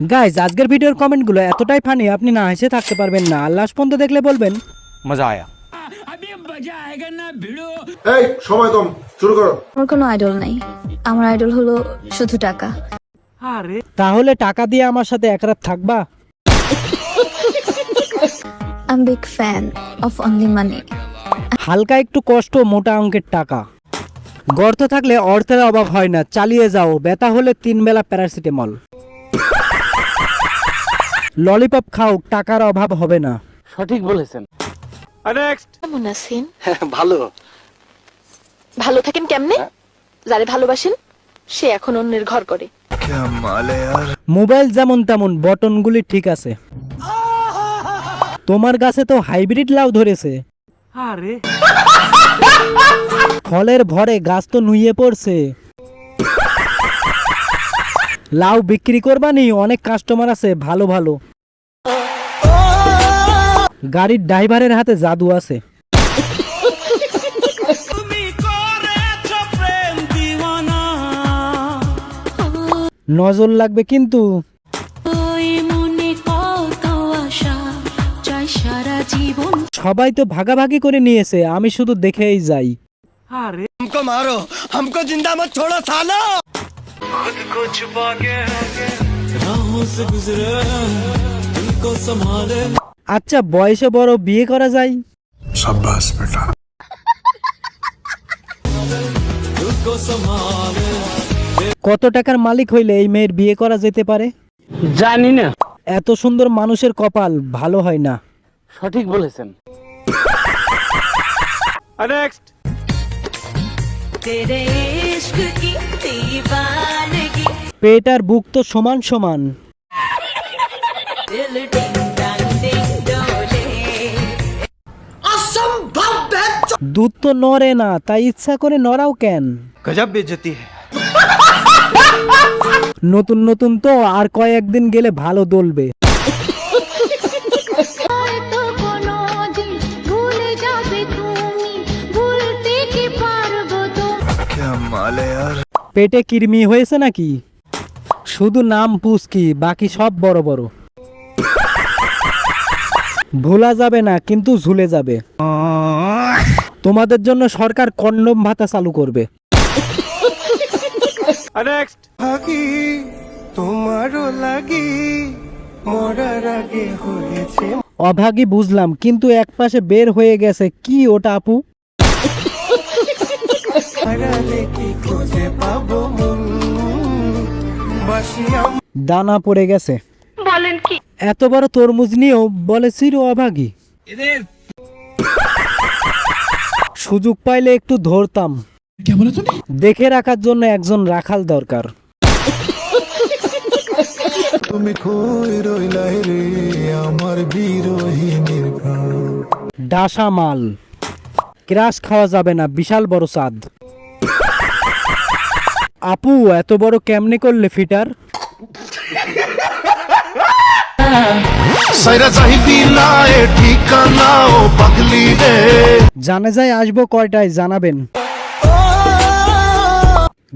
Guys আজকের ভিডিওর কমেন্টগুলো এতটাই ফানি আপনি না হেসে থাকতে পারবেন না। লাস্ট পর্যন্ত দেখলে বলবেন মজা আয়া। এই সময় কম, শুরু করো। আমার কোনো আইডল নাই, আমার আইডল হলো শুধু টাকা। তাহলে টাকা দিয়ে আমার সাথে এক রাত থাকবা? I'm big fan of only money. হালকা একটু কষ্ট, মোটা অঙ্কের টাকা। গর্ত থাকলে অর্থের অভাব হয় না, চালিয়ে যাও। ব্যথা হলে 3 বেলা প্যারাসিটামল। ললিপপ খাও, টাকার অভাব হবে না। সঠিক বলেছেন। কেমন আছেন? ভালো। ভালো থাকেন কেমনে? যারে ভালোবাসেন সে এখন অন্যের ঘর করে। মোবাইল যেমন তেমন, বটনগুলি ঠিক আছে। তোমার গাছে তো হাইব্রিড লাউ ধরেছে। ফলের ভরে গাছ তো নুয়ে পড়ছে। লাউ বিক্রি করবানি? অনেক কাস্টমার আছে ভালো ভালো। গাড়ির ড্রাইভারের হাতে জাদু আছে। নজর লাগবে কিন্তু। সবাই তো ভাগাভাগি করে নিয়েছে, আমি শুধু দেখেই যাই। हमको मारो, हमको जिंदा मत छोड़ो सालो। আচ্ছা বয়সে বড়, বিয়ে করা যায়? শাবাশ বেটা। কত টাকার মালিক হইলে এই মেয়ের বিয়ে করা যেতে পারে? জানি না। এত সুন্দর মানুষের কপাল ভালো হয় না। সঠিক বলেছেন। নেক্সট। পেট আর বুক তো সমান সমান। দুধ তো নড়ে না, তাই ইচ্ছা করে নড়াও কেন? गजब बेइज्जती है। নতুন নতুন তো, আর কয়েকদিন গেলে ভালো দলবে। क्या माल है यार। পেটে কৃমি হয়েছে নাকি? শুধু নাম পুচকি, বাকি সব বড় বড়। ভোলা যাবে না কিন্তু ঝুলে যাবে। তোমাদের জন্য সরকার কন্ডম ভাতা চালু করবে। নেক্সট। ভাগি তোমারও লাগি মরার আগে হয়েছে। অভাগী বুঝলাম, কিন্তু একপাশে বের হয়ে গেছে কি ওটা আপু? হারালে কি খুঁজে পাবো মন বাসিয়া। দানা পড়ে গেছে। বলেন কি? এত বড় তরমুজ নিয়েও বলে চির অভাগী। সুযোগ পাইলে একটু ধরতাম। দেখে রাখার জন্য একজন রাখাল দরকার। তুমি কই রইলাই রে আমার বিরোহিনীর গান। ডাসা মাল, ক্রাশ খাওয়া যাবে না, বিশাল বড় চাঁদ। আপু এত বড় কেমনে করলে ফিটার? জানে যায় আসবো কয়টায় জানাবেন?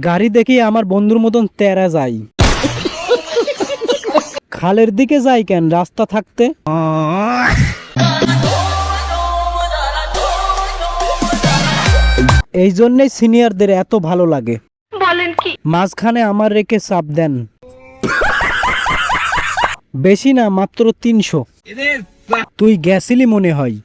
গাড়ি দেখি আমার বন্ধুর মতন তেরা যাই। খালের দিকে যাই কেন রাস্তা থাকতে? এই জন্যই সিনিয়রদের এত ভালো লাগে। বলেন কি? মাঝখানে আমার রেখে চাপ দেন। বেশি না, মাত্র 300। তুই গেছিলি মনে হয়।